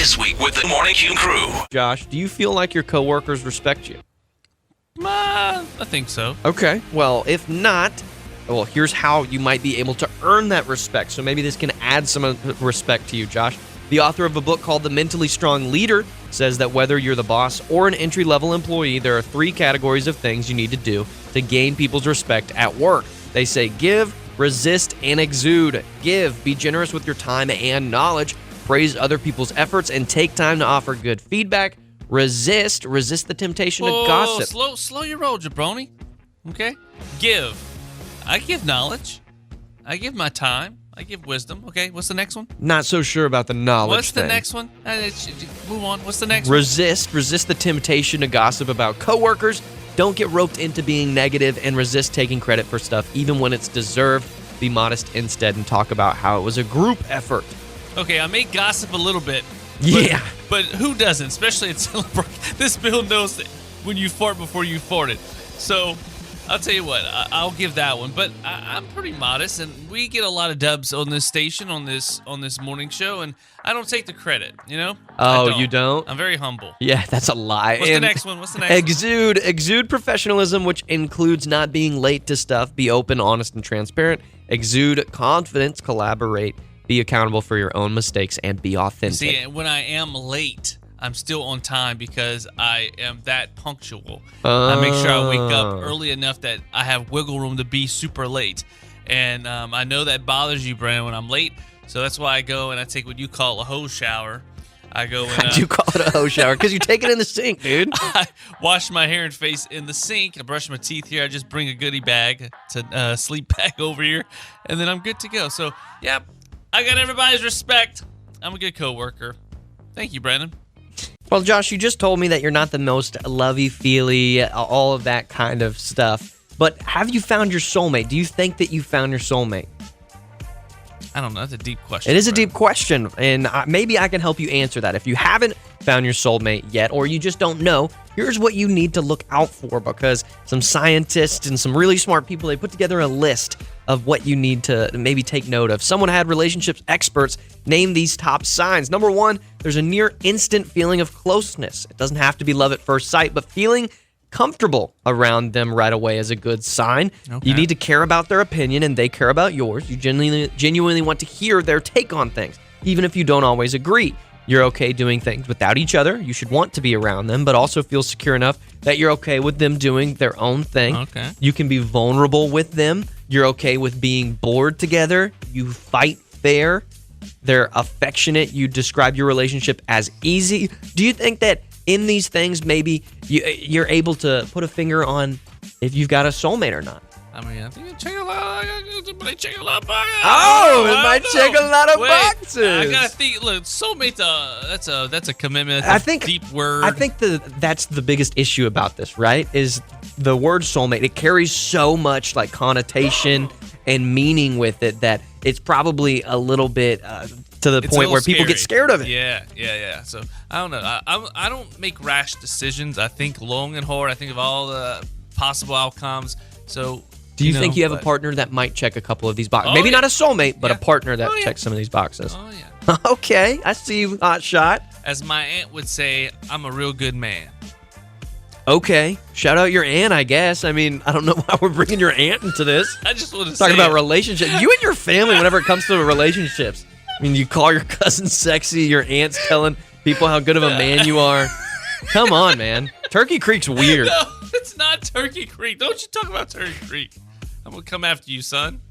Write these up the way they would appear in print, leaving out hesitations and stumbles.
This week with the Morning Q crew. Josh, do you feel like your coworkers respect you? I think so. Okay. Well, if not, here's how you might be able to earn that respect. So maybe this can add some respect to you, Josh. The author of a book called The Mentally Strong Leader says that whether you're the boss or an entry-level employee, there are 3 categories of things you need to do to gain people's respect at work. They say give, resist, and exude. Give, be generous with your time and knowledge. Praise other people's efforts and take time to offer good feedback. Resist the temptation to gossip. Slow your roll, jabroni. Okay? Give. I give knowledge. I give my time. I give wisdom. Okay, what's the next one? Not so sure about the knowledge What's the thing. next one? Move on. What's the next one? Resist the temptation to gossip about coworkers. Don't get roped into being negative and resist taking credit for stuff even when it's deserved. Be modest instead and talk about how it was a group effort. Okay, I may gossip a little bit. Yeah. But who doesn't? Especially at Celebration. This Bill knows that when you fart before you farted. So I'll tell you what, I'll give that one. But I'm pretty modest, and we get a lot of dubs on this station, on this morning show, and I don't take the credit, you know? Oh, you don't? I'm very humble. Yeah, that's a lie. What's the next one? Exude professionalism, which includes not being late to stuff. Be open, honest, and transparent. Exude confidence, collaborate. Be accountable for your own mistakes and be authentic. See, when I am late, I'm still on time because I am that punctual. I make sure I wake up early enough that I have wiggle room to be super late. And I know that bothers you, Brandon, when I'm late. So that's why I go and I take what you call a hose shower. I go and... I do call it a hose shower because you take it in the sink, dude. I wash my hair and face in the sink. I brush my teeth here. I just bring a goodie bag to sleep bag over here. And then I'm good to go. So, yeah, I got everybody's respect. I'm a good coworker. Thank you, Brandon. Well, Josh, you just told me that you're not the most lovey-feely, all of that kind of stuff. But have you found your soulmate? Do you think that you found your soulmate? I don't know. That's a deep question. It is a deep question, and maybe I can help you answer that. If you haven't found your soulmate yet, or you just don't know, here's what you need to look out for, because some scientists and some really smart people, they put together a list of what you need to maybe take note of. Someone had relationships experts name these top signs. Number 1, there's a near instant feeling of closeness. It doesn't have to be love at first sight, but feeling comfortable around them right away is a good sign. Okay. You need to care about their opinion and they care about yours. You genuinely want to hear their take on things, even if you don't always agree. You're okay doing things without each other. You should want to be around them, but also feel secure enough that you're okay with them doing their own thing. Okay. You can be vulnerable with them. You're okay with being bored together. You fight fair. They're affectionate. You describe your relationship as easy. Do you think that in these things, maybe you're able to put a finger on if you've got a soulmate or not? I mean, I think it check a lot. It might check a lot of boxes. Oh, it might check a lot of boxes. I gotta think. Look, soulmate. That's a commitment. That's a deep word. I think that's the biggest issue about this, right? Is the word soulmate. It carries so much like connotation and meaning with it that it's probably a little bit to the point where people get scared of it. Yeah. So I don't know. I don't make rash decisions. I think long and hard. I think of all the possible outcomes. So. Do you think you have a partner that might check a couple of these boxes? Maybe not a soulmate, but a partner that checks some of these boxes. Oh, yeah. Okay, I see you, hot shot. As my aunt would say, I'm a real good man. Okay, shout out your aunt, I guess. I mean, I don't know why we're bringing your aunt into this. I just want to say talking about relationships. You and your family, whenever it comes to relationships. I mean, you call your cousin sexy, your aunt's telling people how good of a man you are. Come on, man. Turkey Creek's weird. No, it's not Turkey Creek. Don't you talk about Turkey Creek. I'm going to come after you, son.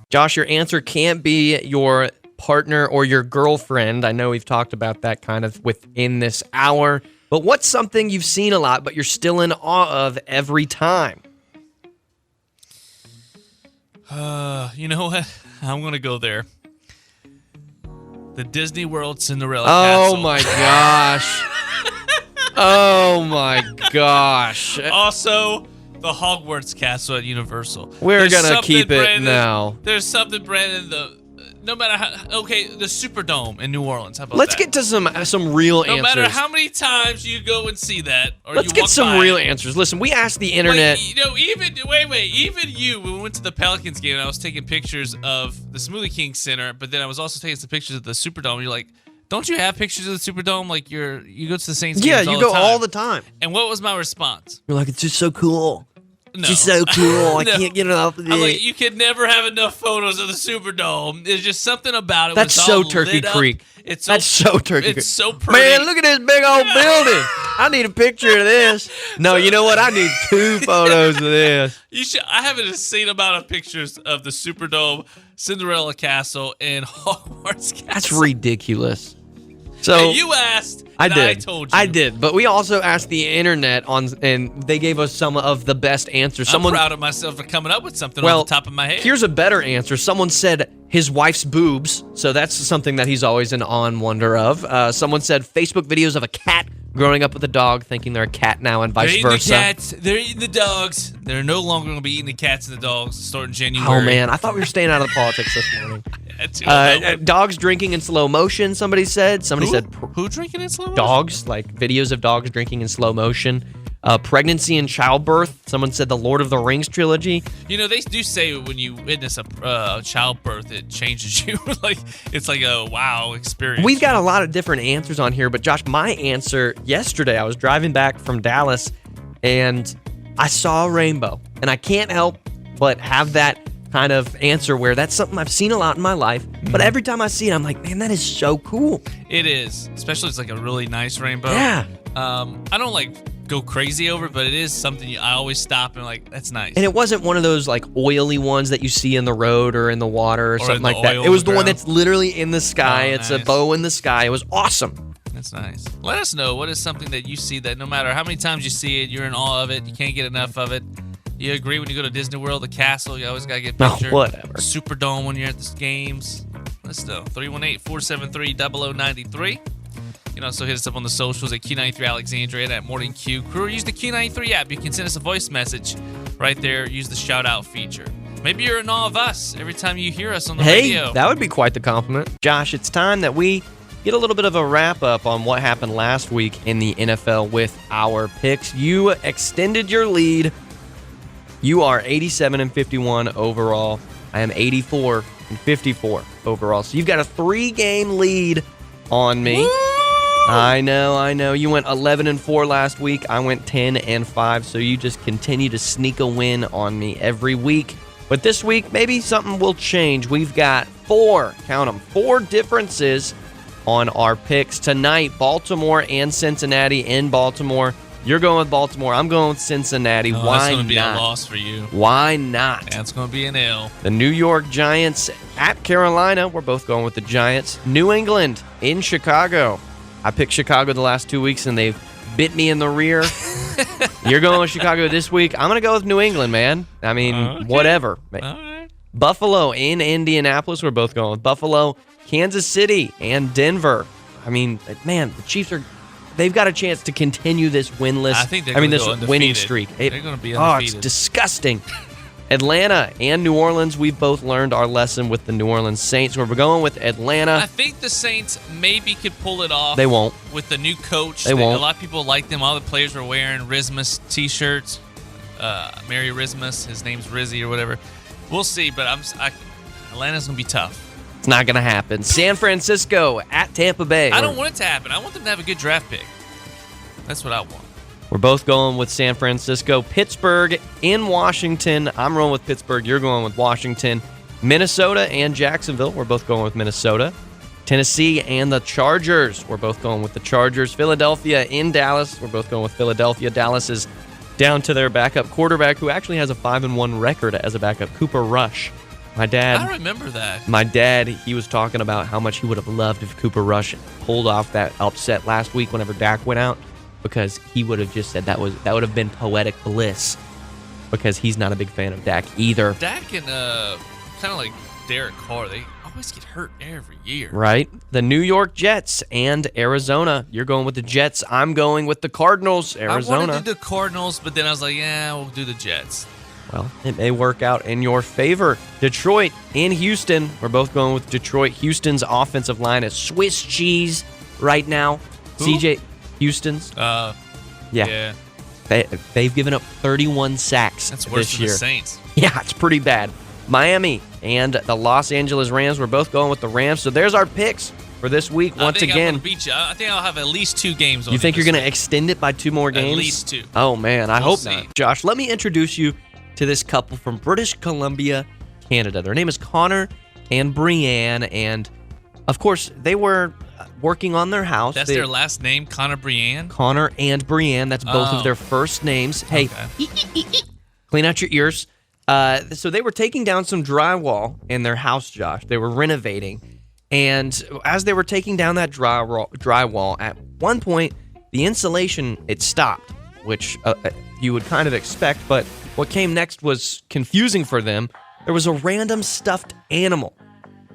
Josh, your answer can't be your partner or your girlfriend. I know we've talked about that kind of within this hour. But what's something you've seen a lot, but you're still in awe of every time? You know what? I'm going to go there. The Disney World Cinderella Castle. Oh, my gosh. Oh, my gosh. Also, the Hogwarts Castle at Universal. We're going to keep it now. There's something, Brandon, no matter how, okay, the Superdome in New Orleans. How about Let's that? get to some real answers. No matter how many times you go and see that, or let's get some real answers. Listen, we asked the internet. Even you, when we went to the Pelicans game, and I was taking pictures of the Smoothie King Center, but then I was also taking some pictures of the Superdome. You're like, Don't you have pictures of the Superdome? Like you go to the Saints Yeah, games you all go the time. all the time. And what was my response? You're like, it's just so cool. No. It's just so cool. I No. can't get enough of it. I'm like, you could never have enough photos of the Superdome. There's just something about it. That's when it's so all Turkey lit up. Creek. It's That's so Turkey Creek. It's so pretty. Man, look at this big old building. I need a picture of this. No, you know what? I need 2 photos of this. You should. I have an insane amount of pictures of the Superdome, Cinderella Castle, and Hogwarts Castle. That's ridiculous. So And you asked, I and did. I told you. I did, but we also asked the internet and they gave us some of the best answers. I'm proud of myself for coming up with something Well, off the top of my head. Here's a better answer. Someone said his wife's boobs, so that's something that he's always in awe and wonder of. Someone said Facebook videos of a cat growing up with a dog, thinking they're a cat now, and They're vice eating versa. the cats. They're eating the dogs. They're no longer going to be eating the cats and the dogs starting January. Oh man, I thought we were staying out of the politics this morning. Yeah, Dogs drinking in slow motion. Somebody said. Somebody said who drinking in slow motion? dogs, like videos of dogs drinking in slow motion. Pregnancy and childbirth. Someone said the Lord of the Rings trilogy. You know, they do say when you witness a childbirth, it changes you. Like it's like a wow experience. We've got a lot of different answers on here, but Josh, my answer yesterday, I was driving back from Dallas and I saw a rainbow, and I can't help but have that kind of answer where that's something I've seen a lot in my life, but every time I see it, I'm like, man, that is so cool. It is, especially it's like a really nice rainbow. Yeah. I don't like go crazy over it, but it is something I always stop and like, that's nice. And it wasn't one of those like oily ones that you see in the road or in the water or something in the like that. oil It was on the the one ground. that's literally in the sky. Oh, It's a nice. bow in the sky. It was awesome. That's nice. Let us know what is something that you see that no matter how many times you see it, you're in awe of it. You can't get enough of it. You agree when you go to Disney World, the castle, you always got to get a Oh, picture. whatever. Superdome when you're at the games. Let's know. 318-473-0093. You can also hit us up on the socials at Q93 Alexandria and at Morning Q Crew. Or use the Q93 app. You can send us a voice message right there. Use the shout out feature. Maybe you're in awe of us every time you hear us on the radio. Hey, that would be quite the compliment. Josh, it's time that we get a little bit of a wrap up on what happened last week in the NFL with our picks. You extended your lead. You are 87-51 overall. I am 84-54 overall. So you've got a 3-game lead on me. Woo! I know. You went 11-4 last week. I went 10-5. So you just continue to sneak a win on me every week. But this week, maybe something will change. We've got 4 differences on our picks tonight. Baltimore and Cincinnati in Baltimore. You're going with Baltimore. I'm going with Cincinnati. Oh, Why that's going to be not? a loss for you. Why not? That's going to be an L. The New York Giants at Carolina. We're both going with the Giants. New England in Chicago. I picked Chicago the last 2 weeks, and they've bit me in the rear. You're going with Chicago this week. I'm going to go with New England, man. I mean, Okay. whatever. All right. Buffalo in Indianapolis. We're both going with Buffalo. Kansas City and Denver. I mean, man, the Chiefs they've got a chance to continue this winless. I think they're this gonna go winning undefeated. streak. They're gonna be Oh, it's undefeated. disgusting. Atlanta and New Orleans. We've both learned our lesson with the New Orleans Saints. We're going with Atlanta. I think the Saints maybe could pull it off. They won't. With the new coach. They won't. A lot of people like them. All the players were wearing Rismas t-shirts. Merry Rismas. His name's Rizzy or whatever. We'll see, but Atlanta's going to be tough. It's not going to happen. San Francisco at Tampa Bay. I don't want it to happen. I want them to have a good draft pick. That's what I want. We're both going with San Francisco. Pittsburgh in Washington. I'm rolling with Pittsburgh. You're going with Washington. Minnesota and Jacksonville. We're both going with Minnesota. Tennessee and the Chargers. We're both going with the Chargers. Philadelphia in Dallas. We're both going with Philadelphia. Dallas is down to their backup quarterback, who actually has a 5-1 record as a backup, Cooper Rush. My dad. I remember that. My dad, he was talking about how much he would have loved if Cooper Rush pulled off that upset last week whenever Dak went out, because he would have just said that would have been poetic bliss, because he's not a big fan of Dak either. Dak and kind of like Derek Carr, they always get hurt every year. Right? The New York Jets and Arizona. You're going with the Jets. I'm going with the Cardinals. I wanted Arizona. to do the Cardinals, but then I was like, yeah, we'll do the Jets. Well, it may work out in your favor. Detroit in Houston. We're both going with Detroit. Houston's offensive line is Swiss cheese right now. Who? CJ Houston's. Yeah. They've given up 31 sacks That's worse this than year. the Saints. Yeah, it's pretty bad. Miami and the Los Angeles Rams. We're both going with the Rams. So there's our picks for this week. Once I'm again, gonna beat you. I think I'll have at least 2 games on you think this you're going to week. extend it by 2 more games? At least 2. Oh, man. I hope see. not. Josh, let me introduce you to this couple from British Columbia, Canada. Their name is Connor and Brienne, and, of course, they were working on their house. That's their last name, Connor Brienne? Connor and Brienne. That's both of their first names. Hey, clean out your ears. So they were taking down some drywall in their house, Josh. They were renovating. And as they were taking down that drywall, at one point, the insulation, it stopped, which you would kind of expect. But what came next was confusing for them. There was a random stuffed animal.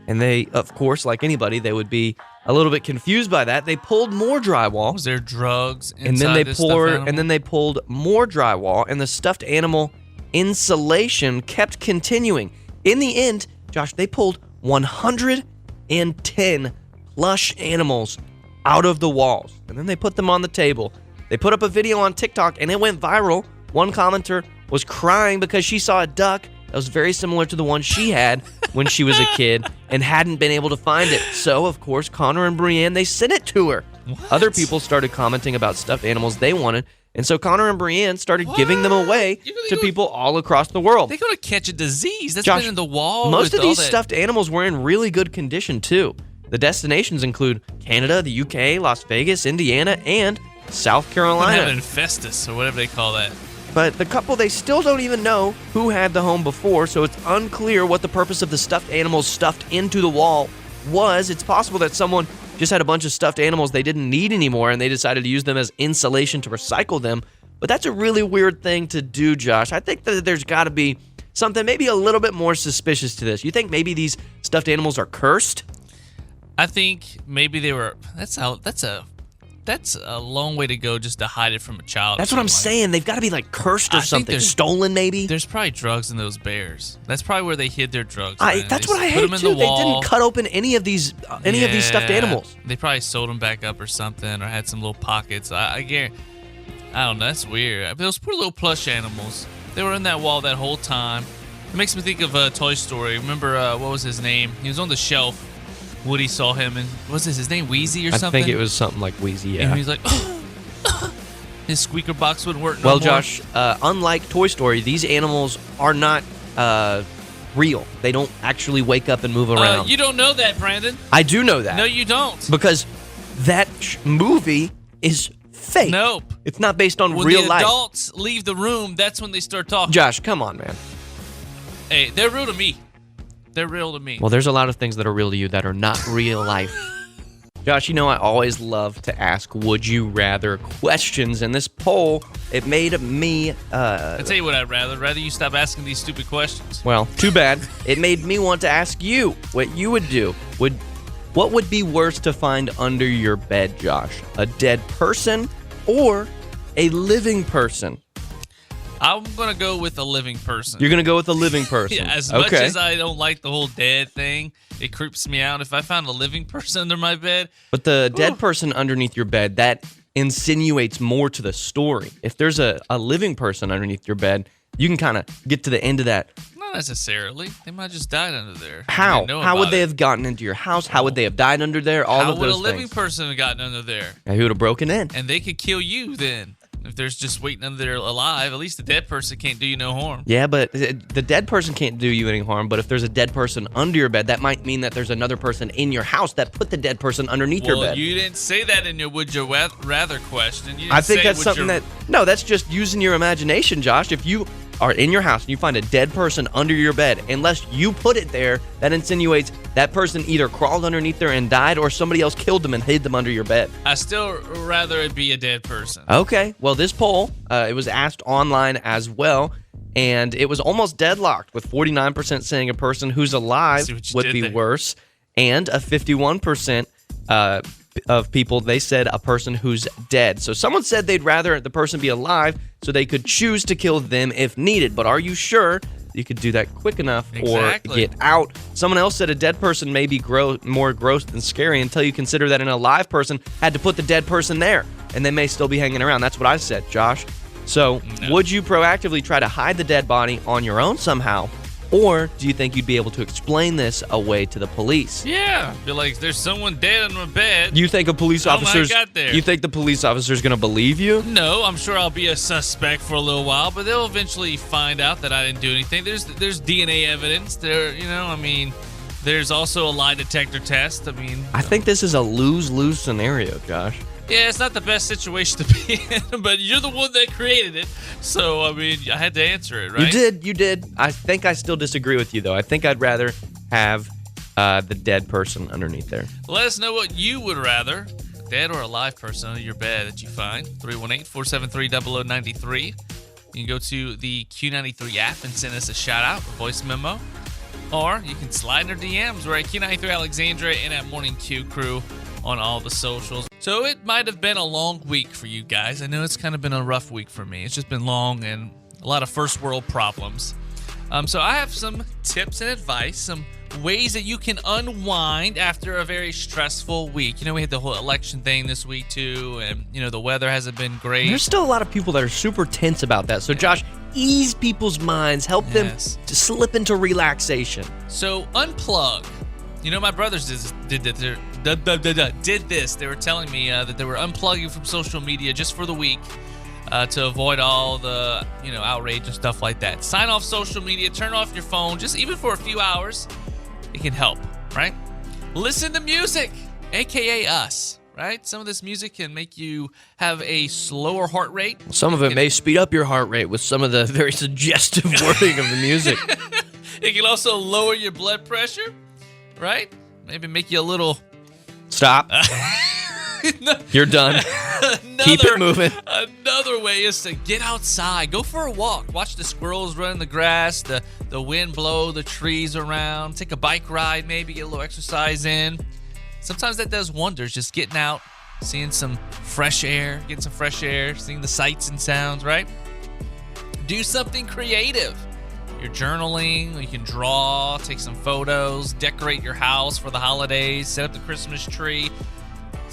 And they, of course, like anybody, they would be a little bit confused by that. They pulled more drywall. Was there drugs inside and then they this stuffed animal? And then they pulled more drywall, and the stuffed animal insulation kept continuing. In the end, Josh, they pulled 110 plush animals out of the walls, and then they put them on the table. They put up a video on TikTok, and it went viral. One commenter was crying because she saw a duck that was very similar to the one she had when she was a kid and hadn't been able to find it. So, of course, Connor and Brienne, they sent it to her. What? Other people started commenting about stuffed animals they wanted, and so Connor and Brienne started giving them away to people all across the world. They're going to catch a disease. That's Josh, been in the wall. most of with all these that- stuffed animals were in really good condition, too. The destinations include Canada, the UK, Las Vegas, Indiana, and South They Carolina. have infestus or whatever they call that. But the couple, they still don't even know who had the home before, so it's unclear what the purpose of the stuffed animals stuffed into the wall was. It's possible that someone just had a bunch of stuffed animals they didn't need anymore, and they decided to use them as insulation to recycle them. But that's a really weird thing to do, Josh. I think that there's got to be something maybe a little bit more suspicious to this. You think maybe these stuffed animals are cursed? I think maybe they were. That's a long way to go just to hide it from a child. That's what I'm saying. They've got to be like cursed or I think something. there's- Stolen, maybe? There's probably drugs in those bears. That's probably where they hid their drugs. That's what I put hate, them in too. the They wall. didn't cut open any of these stuffed Yeah. animals. They probably sold them back up or something, or had some little pockets. I guarantee. I don't know. That's weird. Those poor little plush animals. They were in that wall that whole time. It makes me think of Toy Story. Remember what was his name? He was on the shelf. Woody saw him, and was his name Wheezy or something? I think it was something like Wheezy, yeah. And he was like, his squeaker box wouldn't work no Well, more. Josh, unlike Toy Story, these animals are not real. They don't actually wake up and move around. You don't know that, Brandon. I do know that. No, you don't. Because that movie is fake. Nope. It's not based on When real the life. adults leave the room, that's when they start talking. Josh, come on, man. Hey, they're real to me. They're real to me. Well, there's a lot of things that are real to you that are not real life. Josh, you know I always love to ask would you rather questions, and this poll, it made me I tell you what I'd rather you stop asking these stupid questions. well, too bad. It made me want to ask you what you would do. What would be worse to find under your bed, Josh? A dead person or a living person? I'm gonna go with a living person. You're going to go with a living person. Yeah, as much okay. as I don't like the whole dead thing, it creeps me out. If I found a living person under my bed, But the dead person underneath your bed, that insinuates more to the story. If there's a living person underneath your bed, you can kind of get to the end of that. not necessarily. They might have just died under there. I How? didn't know How would about they it. have gotten into your house? How would they have died under there? All How of would a those living things. person have gotten under there? And who would have broken in? And they could kill you then. If there's just waiting under there alive, at least the dead person can't do you no harm. Yeah, but the dead person can't do you any harm. But if there's a dead person under your bed, that might mean that there's another person in your house that put the dead person underneath your Well, bed. you didn't say that in your would you rather question. You didn't I think say that's would something you- that... No, that's just using your imagination, Josh. If you are in your house and you find a dead person under your bed, unless you put it there, that insinuates that person either crawled underneath there and died or somebody else killed them and hid them under your bed. I still rather it be a dead person. Okay, well, this poll, it was asked online as well, and it was almost deadlocked, with 49% saying a person who's alive See what you would did be there. worse, and a 51% of people, they said a person who's dead. So someone said they'd rather the person be alive so they could choose to kill them if needed, but are you sure you could do that quick enough Exactly. or get out? Someone else said a dead person may be more gross than scary until you consider that an alive person had to put the dead person there, and they may still be hanging around. That's what I said, Josh. So No. would you proactively try to hide the dead body on your own somehow, Or do you think you'd be able to explain this away to the police? Yeah, be like, there's someone dead in my bed. You think a police officer's? got there? You think the police officer's gonna believe you? No, I'm sure I'll be a suspect for a little while, but they'll eventually find out that I didn't do anything. There's DNA evidence. There's also a lie detector test. I think this is a lose-lose scenario, Josh. Yeah, it's not the best situation to be in, but you're the one that created it. So, I had to answer it, right? You did. I think I still disagree with you, though. I think I'd rather have the dead person underneath there. Let us know what you would rather, a dead or a live person under your bed that you find. 318-473-0093. You can go to the Q93 app and send us a shout-out, a voice memo. Or you can slide in our DMs. We're at Q93 Alexandria and at Morning Q Crew on all the socials. So it might have been a long week for you guys. I know it's kind of been a rough week for me. It's just been long and a lot of first world problems. So I have some tips and advice, some ways that you can unwind after a very stressful week. We had the whole election thing this week too, and the weather hasn't been great. There's still a lot of people that are super tense about that. So Josh, ease people's minds, help them to slip into relaxation. So unplug. My brothers did this. They were telling me that they were unplugging from social media just for the week to avoid all the outrage and stuff like that. Sign off social media, turn off your phone, just even for a few hours. It can help, right? Listen to music, aka us, right? Some of this music can make you have a slower heart rate. Some of it may speed up your heart rate with some of the very suggestive wording of the music. It can also lower your blood pressure, right? Maybe make you a little... Stop. You're done. Keep it moving. Another way is to get outside. Go for a walk. Watch the squirrels run in the grass, the wind blow the trees around. Take a bike ride, maybe get a little exercise in. Sometimes that does wonders, just getting out, seeing some fresh air, seeing the sights and sounds, right? Do something creative. You're journaling, you can draw, take some photos, decorate your house for the holidays, set up the Christmas tree.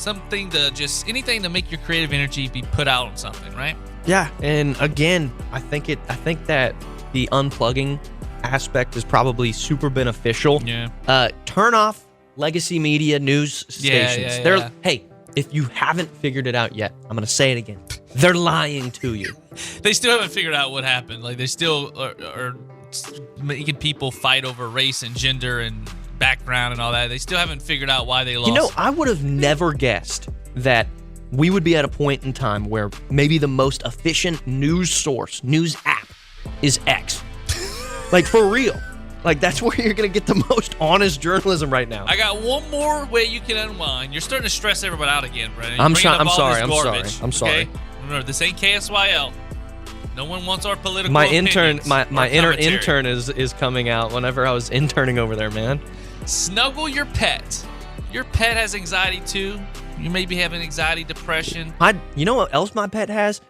Anything to make your creative energy be put out on something, right? Yeah, and again, I think that the unplugging aspect is probably super beneficial. Yeah. Turn off legacy media news stations. Yeah. Hey, if you haven't figured it out yet, I'm going to say it again. They're lying to you. They still haven't figured out what happened. Like, they still are making people fight over race and gender and background and all that. They still haven't figured out why they lost. I would have never guessed that we would be at a point in time where maybe the most efficient news app is X. Like, for real. Like, that's where you're going to get the most honest journalism right now. I got one more way you can unwind. You're starting to stress everybody out again, Brennan. I'm sorry. Remember, this ain't KSYL. No one wants our political my opinions. My inner intern is coming out whenever I was interning over there, man. Snuggle your pet. Your pet has anxiety too. You may be having anxiety, depression. You know what else my pet has?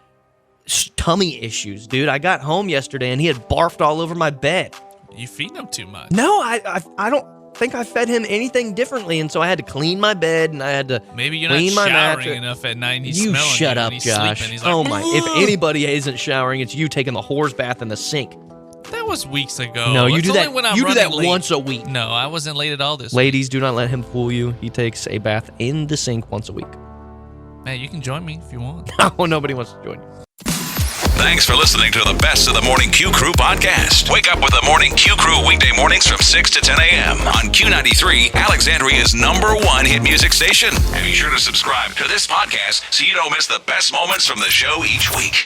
Tummy issues, dude. I got home yesterday and he had barfed all over my bed. You feed him too much. No, I don't think I fed him anything differently, and so I had to clean my bed and I had to maybe you're clean not my showering mattress. enough at night. And he's You smelling shut you up, and he's Josh. sleeping. He's like, Oh my! If anybody isn't showering, it's you taking the whore bath in the sink. That was weeks ago. No, you It's do only that. when I'm You do that running late. once a week. No, I wasn't late at all this Ladies, do not let him fool you. He takes a bath in the sink once a week. week. Man, you can join me if you want. No, nobody wants to join you. Thanks for listening to the Best of the Morning Q Crew podcast. Wake up with the Morning Q Crew weekday mornings from 6 to 10 a.m. on Q93, Alexandria's #1 hit music station. And be sure to subscribe to this podcast so you don't miss the best moments from the show each week.